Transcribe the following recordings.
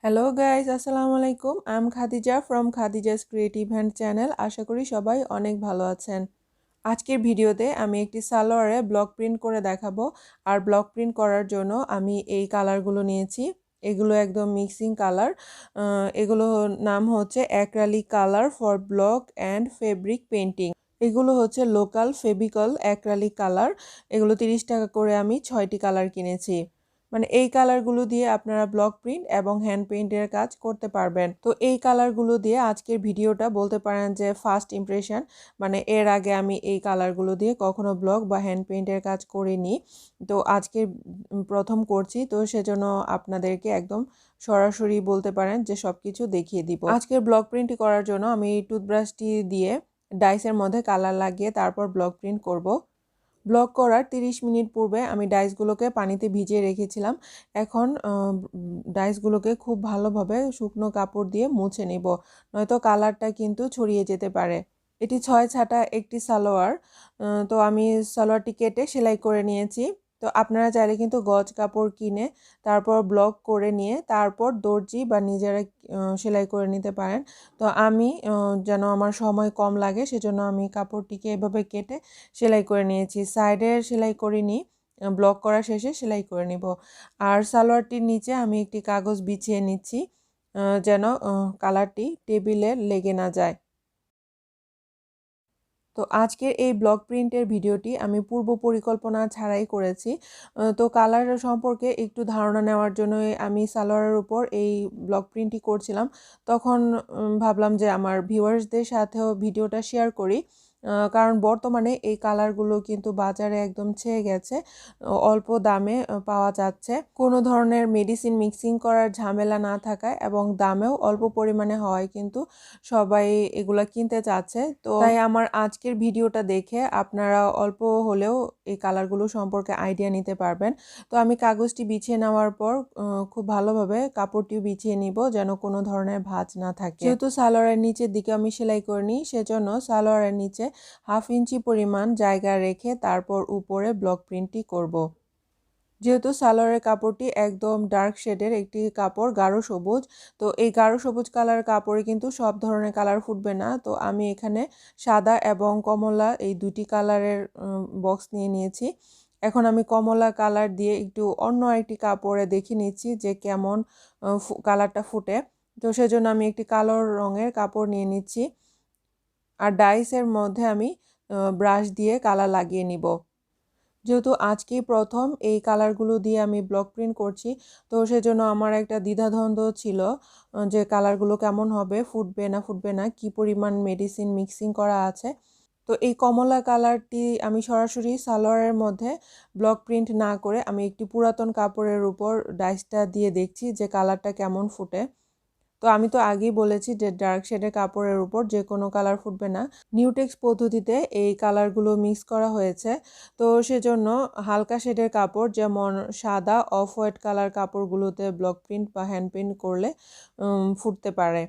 Hello guys, আসসালামু আলাইকুম। I am Khadija from Khadija's creative hand channel. আশা করি সবাই অনেক ভালো আছেন। আজকের ভিডিওতে আমি একটি সালোয়ারে ব্লক প্রিন্ট করে দেখাবো। আর ব্লক প্রিন্ট করার জন্য আমি এই কালারগুলো নিয়েছি। এগুলো একদম মিক্সিং কালার। এগুলো নাম হচ্ছে acrylic colour for block and fabric painting. এগুলো হচ্ছে লোকাল ফেবিকল অ্যাক্রালিক কালার। এগুলো 30 টাকা করে আমি 6টি কালার কিনেছি। মানে এই কালারগুলো দিয়ে আপনারা ব্লক প্রিন্ট এবং হ্যান্ড পেইন্টের কাজ করতে পারবেন। তো এই কালারগুলো দিয়ে আজকের ভিডিওটা বলতে পারেন যে ফার্স্ট ইমপ্রেশন। মানে এর আগে আমি এই কালারগুলো দিয়ে কখনো ব্লক বা হ্যান্ড পেইন্টের কাজ করিনি। তো আজকে প্রথম করছি, তো সেজন্য আপনাদেরকে একদম সরাসরি বলতে পারেন যে সব কিছু দেখিয়ে দিব। আজকের ব্লক প্রিন্ট করার জন্য আমি টুথব্রাশটি দিয়ে ডাইসের মধ্যে কালার লাগিয়ে তারপর ব্লক প্রিন্ট করব। ব্লক করার 30 মিনিট পূর্বে আমি ডাইসগুলোকে পানিতে ভিজিয়ে রেখেছিলাম। এখন ডাইসগুলোকে খুব ভালোভাবে শুকনো কাপড় দিয়ে মুছে নিব, নয়তো কালারটা কিন্তু ছড়িয়ে যেতে পারে। এটি 6 ছাটা একটি সালোয়ার। তো আমি সালোয়ারটি কেটে সেলাই করে নিয়েছি। তো আপনারা চাইলে কিন্তু গজ কাপড় কিনে তারপর ব্লক করে নিয়ে তারপর দর্জি বা নিজেরা সেলাই করে নিতে পারেন। তো আমি যেন আমার সময় কম লাগে সেজন্য আমি কাপড়টিকে এভাবে কেটে সেলাই করে নিয়েছি। সাইডের সেলাই করিনি, ব্লক করা শেষে সেলাই করে নিব। আর সালোয়ারটির নিচে আমি একটি কাগজ বিছিয়ে নিচ্ছি যেন কালারটি টেবিলে লেগে না যায়। তো আজকের এই ব্লক প্রিন্টের ভিডিওটি আমি পূর্ব পরিকল্পনা ছাড়াই করেছি। তো কালার সম্পর্কে একটু ধারণা নেওয়ার জন্যই আমি সালোয়ারের উপর এই ব্লক প্রিন্টটি করছিলাম। তখন ভাবলাম যে আমার ভিউয়ার্সদের সাথেও ভিডিওটা শেয়ার করি। কারণ বর্তমানে এই কালারগুলো কিন্তু বাজারে একদম ছেয়ে গেছে। অল্প দামে পাওয়া যাচ্ছে। কোনো ধরনের মেডিসিন মিক্সিং করার ঝামেলা না থাকায় এবং দামেও অল্প পরিমাণে হওয়ায় কিন্তু সবাই এগুলা কিনতে চাচ্ছে। তো তাই আমার আজকের ভিডিওটা দেখে আপনারা অল্প হলেও এই কালারগুলো সম্পর্কে আইডিয়া নিতে পারবেন। তো আমি কাগজটি বিছিয়ে নেওয়ার পর খুব ভালোভাবে কাপড়টিও বিছিয়ে নিব যেন কোনো ধরনের ভাঁজ না থাকে। যেহেতু সালোয়ারের নিচের দিকে আমি সেলাই করে নিই, সেজন্য সালোয়ারের নিচে 1/2 ইঞ্চি পরিমাণ জায়গা রেখে তারপর উপরে ব্লক প্রিন্টটি করব। যেহেতু সালোয়ারের কাপড়টি একদম ডার্ক শেডের একটি কাপড়, গাঢ় সবুজ। তো এই গাঢ় সবুজ কালার কাপড়ে কিন্তু সব ধরনের কালার ফুটবে না। তো আমি এখানে সাদা এবং কমলা এই দুটি কালারের বক্স নিয়ে নিয়েছি। এখন আমি কমলা কালার দিয়ে একটু অন্য একটি কাপড়ে দেখে নিচ্ছি যে কেমন কালারটা ফুটে। তো সেজন্য আমি একটি কালো রঙের কাপড় নিয়ে নিচ্ছি। আর ডাইসের মধ্যে আমি ব্রাশ দিয়ে কালার লাগিয়ে নিব। যেহেতু আজকেই প্রথম এই কালারগুলো দিয়ে আমি ব্লক প্রিন্ট করছি, তো সেজন্য আমার একটা দ্বিধাদ্বন্দ্ব ছিল যে কালারগুলো কেমন হবে, ফুটবে না ফুটবে না, কী পরিমাণ মেডিসিন মিক্সিং করা আছে। তো এই কমলা কালারটি আমি সরাসরি সালোয়ারের মধ্যে ব্লক প্রিন্ট না করে আমি একটি পুরাতন কাপড়ের উপর ডাইসটা দিয়ে দেখছি যে কালারটা কেমন ফুটে। তো আমি তো আগেই বলেছি যে ডার্ক শেডের কাপড়ের উপর যে কোনো কালার ফুটবে না। নিউটেক্স পদ্ধতিতে এই কালারগুলো মিক্স করা হয়েছে। তো সেজন্য হালকা শেডের কাপড় যেমন সাদা অফ হোয়াইট কালার কাপড়গুলোতে ব্লক প্রিন্ট বা হ্যান্ড প্রিন্ট করলে ফুটতে পারে।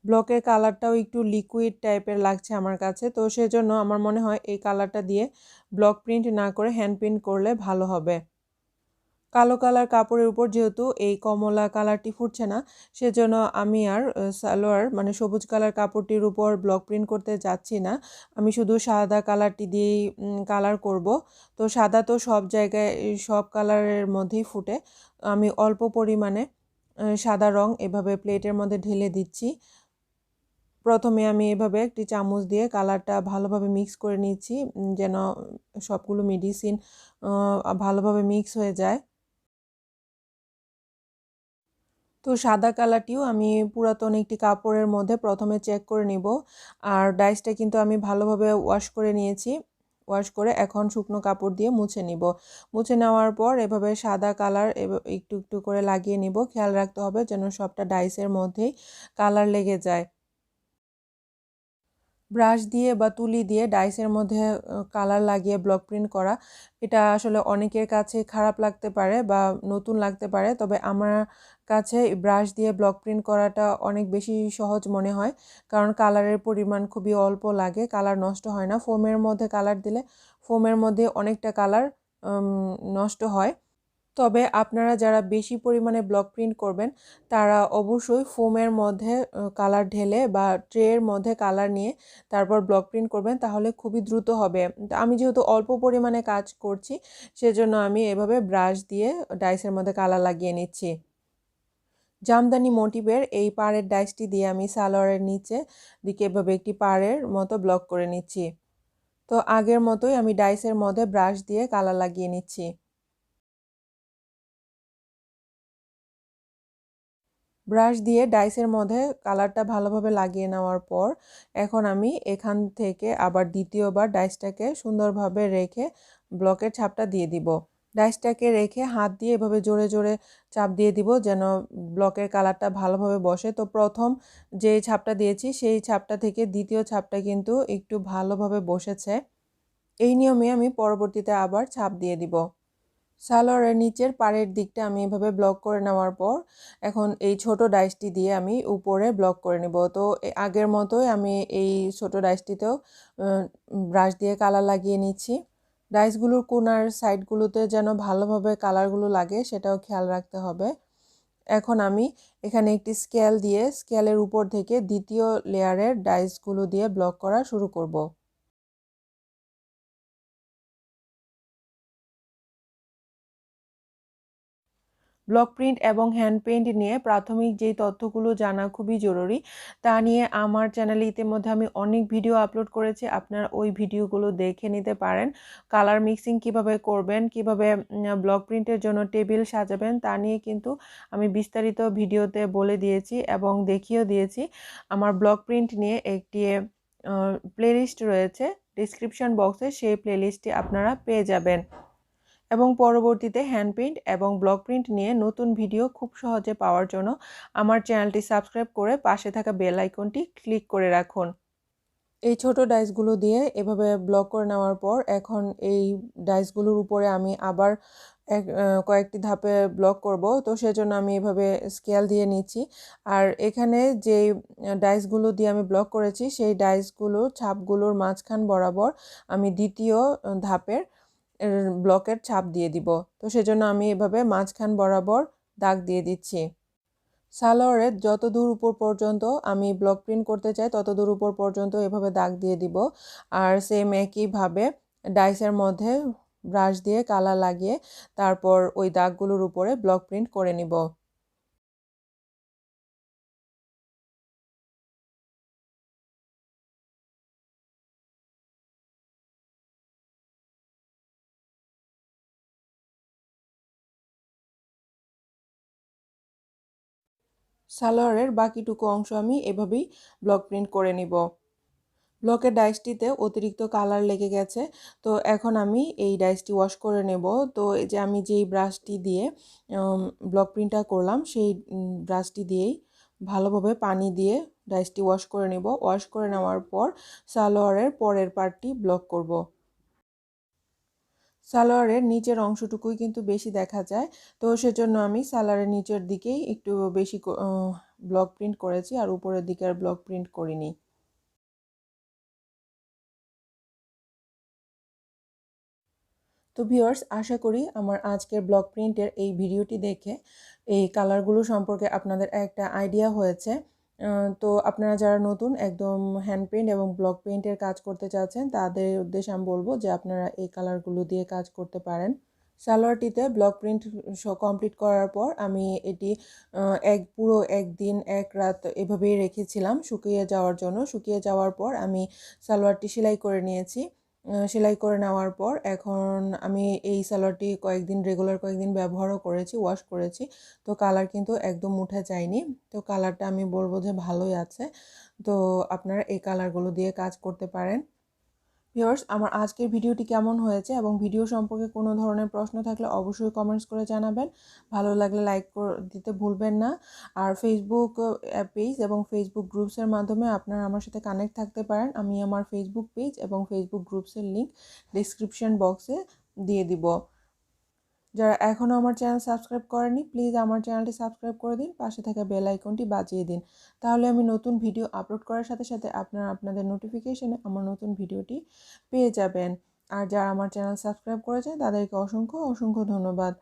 ব্লকের কালারটাও একটু লিকুইড টাইপের লাগছে আমার কাছে, তো সেজন্য আমার মনে হয় এই কালারটা দিয়ে ব্লক প্রিন্ট না করে হ্যান্ড প্রিন্ট করলে ভালো হবে। কালো কালার কাপড়ের উপর যেহেতু এই কমলা কালারটি ফুটছে না, সেজন্য আমি আর সালোয়ার মানে সবুজ কালার কাপড়টির উপর ব্লক প্রিন্ট করতে যাচ্ছি না। আমি শুধু সাদা কালারটি দিয়েই কালার করব। তো সাদা তো সব জায়গায় সব কালারের মধ্যেই ফুটে। আমি অল্প পরিমাণে সাদা রং এভাবে প্লেটের মধ্যে ঢেলে দিচ্ছি। প্রথমে আমি এভাবে একটি চামচ দিয়ে কালারটা ভালোভাবে মিক্স করে নিচ্ছি যেন সবগুলো মেডিসিন ভালোভাবে মিক্স হয়ে যায়। তো সাদা কালারটিও আমি পুরাতন একটি কাপড়ের মধ্যে প্রথমে চেক করে নিব। আর ডাইসটা কিন্তু আমি ভালোভাবে ওয়াশ করে নিয়েছি। ওয়াশ করে এখন শুকনো কাপড় দিয়ে মুছে নিব। মুছে নেওয়ার পর এভাবে সাদা কালার একটু একটু করে লাগিয়ে নিব। খেয়াল রাখতে হবে যেন সবটা ডাইসের মধ্যেই কালার লেগে যায়। ব্রাশ দিয়ে বা তুলি দিয়ে ডাইসের মধ্যে কালার লাগিয়ে ব্লক প্রিন্ট করা, এটা আসলে অনেকের কাছে খারাপ লাগতে পারে বা নতুন লাগতে পারে। তবে আমার কাছে ব্রাশ দিয়ে ব্লক প্রিন্ট করাটা অনেক বেশি সহজ মনে হয়, কারণ কালারের পরিমাণ খুবই অল্প লাগে, কালার নষ্ট হয় না। ফোমের মধ্যে কালার দিলে ফোমের মধ্যে অনেকটা কালার নষ্ট হয়। তবে আপনারা যারা বেশি পরিমাণে ব্লক প্রিন্ট করবেন তারা অবশ্যই ফোমের মধ্যে কালার ঢেলে বা ট্রের মধ্যে কালার নিয়ে তারপর ব্লক প্রিন্ট করবেন, তাহলে খুবই দ্রুত হবে। আমি যেহেতু অল্প পরিমাণে কাজ করছি সেজন্য আমি এভাবে ব্রাশ দিয়ে ডাইসের মধ্যে কালার লাগিয়ে নিচ্ছি। জামদানি মোটিভের এই পাড়ের ডাইসটি দিয়ে আমি সালোয়ারের নিচে দিকে এভাবে একটি পাড়ের মতো ব্লক করে নিচ্ছি। তো আগের মতোই আমি ডাইসের মধ্যে ব্রাশ দিয়ে কালার লাগিয়ে নিচ্ছি। ব্রাশ দিয়ে ডাইসের মধ্যে কালারটা ভালোভাবে লাগিয়ে নেওয়ার পর এখন আমি এখান থেকে আবার দ্বিতীয়বার ডাইসটাকে সুন্দরভাবে রেখে ব্লকের ছাপটা দিয়ে দিব। ডাইসটাকে রেখে হাত দিয়ে এভাবে জোরে জোরে চাপ দিয়ে দিব যেন ব্লকের কালারটা ভালোভাবে বসে। তো প্রথম যে ছাপটা দিয়েছি সেই ছাপটা থেকে দ্বিতীয় ছাপটা কিন্তু একটু ভালোভাবে বসেছে। এই নিয়মে আমি পরবর্তীতে আবার ছাপ দিয়ে দিব। সালোয়ারের নিচের পাড়ের দিকটা আমি এভাবে ব্লক করে নেওয়ার পর এখন এই ছোট ডাইসটি দিয়ে আমি উপরে ব্লক করে নেব। তো আগের মতোই আমি এই ছোট ডাইসটিতেও ব্রাশ দিয়ে কালার লাগিয়ে নিচ্ছি। ডাইসগুলোর কোনার সাইডগুলোতে যেন ভালোভাবে কালারগুলো লাগে সেটাও খেয়াল রাখতে হবে। এখন আমি এখানে একটি স্কেল দিয়ে স্কেলের উপর থেকে দ্বিতীয় লেয়ারের ডাইসগুলো দিয়ে ব্লক করা শুরু করব। ব্লক প্রিন্ট এবং হ্যান্ড পেইন্ট নিয়ে প্রাথমিক যেই তথ্যগুলো জানা খুবই জরুরি, তা নিয়ে আমার চ্যানেলে ইতিমধ্যে আমি অনেক ভিডিও আপলোড করেছি, আপনারা ওই ভিডিওগুলো দেখে নিতে পারেন। কালার মিক্সিং কিভাবে করবেন, কিভাবে ব্লক প্রিন্টের জন্য টেবিল সাজাবেন তা নিয়ে কিন্তু আমি বিস্তারিত ভিডিওতে বলে দিয়েছি এবং দেখিয়েও দিয়েছি। আমার ব্লক প্রিন্ট নিয়ে একটি প্লেলিস্ট রয়েছে ডিসক্রিপশন বক্সে, সেই প্লেলিস্টটি আপনারা পেয়ে যাবেন। এবং পরবর্তীতে হ্যান্ড পেইন্ট এবং ব্লক প্রিন্ট নিয়ে নতুন ভিডিও খুব সহজে পাওয়ার জন্য আমার চ্যানেলটি সাবস্ক্রাইব করে পাশে থাকা বেল আইকনটি ক্লিক করে রাখুন। এই ছোট ডাইসগুলো দিয়ে এভাবে ব্লক করে নেওয়ার পর এখন এই ডাইসগুলোর উপরে আমি আবার কয়েকটি ধাপে ব্লক করব। তো সেজন্য আমি এভাবে স্কেল দিয়ে নিচ্ছি। আর এখানে যেই ডাইসগুলো দিয়ে আমি ব্লক করেছি সেই ডাইসগুলো ছাপগুলোর মাঝখান বরাবর আমি দ্বিতীয় ধাপের ব্লকের ছাপ দিয়ে দিব। তো সেজন্য আমি এভাবে মাঝখান বরাবর দাগ দিয়ে দিচ্ছি। সালোয়ারের যত দূর উপর পর্যন্ত আমি ব্লক প্রিন্ট করতে চাই তত দূর উপর পর্যন্ত এভাবে দাগ দিয়ে দিব। আর সেম একইভাবে ডাইসের মধ্যে ব্রাশ দিয়ে কালার লাগিয়ে তারপর ওই দাগগুলোর উপরে ব্লক প্রিন্ট করে নিব। সালোয়ারের বাকিটুকু অংশ আমি এভাবেই ব্লক প্রিন্ট করে নিব। ব্লকের ডাইসটিতে অতিরিক্ত কালার লেগে গেছে, তো এখন আমি এই ডাইসটি ওয়াশ করে নেব। তো এই যে আমি যেই ব্রাশটি দিয়ে ব্লক প্রিন্টটা করলাম সেই ব্রাশটি দিয়েই ভালোভাবে পানি দিয়ে ডাইসটি ওয়াশ করে নেব। ওয়াশ করে নেওয়ার পর সালোয়ারের পরের পার্টটি ব্লক করব। সালোয়ারের নিচের অংশটুকুই কিন্তু বেশি দেখা যায়, তো সেজন্য আমি সালোয়ারের নিচের দিকেই একটু বেশি ব্লক প্রিন্ট করেছি আর উপরের দিকে আর ব্লক প্রিন্ট করিনি। তো ভিউয়ার্স, আশা করি আমার আজকের ব্লক প্রিন্টের এই ভিডিওটি দেখে এই কালারগুলো সম্পর্কে আপনাদের একটা আইডিয়া হয়েছে। তো আপনারা যারা নতুন একদম হ্যান্ড পেইন্ট এবং ব্লক পেইন্টের কাজ করতে চাচ্ছেন তাদের উদ্দেশ্যে আমি বলবো যে আপনারা এই কালারগুলো দিয়ে কাজ করতে পারেন। সালোয়ারটিতে ব্লক প্রিন্ট কমপ্লিট করার পর আমি এটি পুরো একদিন এক রাত এভাবেই রেখেছিলাম শুকিয়ে যাওয়ার জন্য। শুকিয়ে যাওয়ার পর আমি সালোয়ারটি সেলাই করে নিয়েছি। সেলাই করে নেওয়ার পর এখন আমি এই সালোয়ারটি রেগুলার কয়েকদিন ব্যবহারও করেছি, ওয়াশ করেছি। তো কালার কিন্তু একদম উঠে যায়নি। তো কালারটা আমি বলবো যে ভালোই আছে। তো আপনারা এই কালারগুলো দিয়ে কাজ করতে পারেন। ভিউয়ার্স, আমার আজকের ভিডিওটি কেমন হয়েছে এবং ভিডিও সম্পর্কে কোনো ধরনের প্রশ্ন থাকলে অবশ্যই কমেন্টস করে জানাবেন। ভালো লাগলে লাইক দিতে ভুলবেন না। আর ফেসবুক পেজ এবং ফেসবুক গ্রুপসের মাধ্যমে আপনারা আমার সাথে কানেক্ট থাকতে পারেন। আমি আমার ফেসবুক পেজ এবং ফেসবুক গ্রুপসের লিঙ্ক ডিসক্রিপশন বক্সে দিয়ে দিব। যারা এখনও আমার চ্যানেল সাবস্ক্রাইব করেনি প্লিজ আমার চ্যানেলটি সাবস্ক্রাইব করে দিন, পাশে থাকা বেল আইকনটি বাজিয়ে দিন। তাহলে আমি নতুন ভিডিও আপলোড করার সাথে সাথে আপনারা আপনাদের নোটিফিকেশনে আমার নতুন ভিডিওটি পেয়ে যাবেন। আর যারা আমার চ্যানেল সাবস্ক্রাইব করেছেন তাদেরকে অসংখ্য অসংখ্য ধন্যবাদ।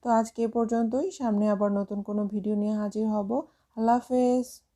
তো আজকে এ পর্যন্তই, সামনে আবার নতুন কোনো ভিডিও নিয়ে হাজির হব। আল্লাহ হাফেজ।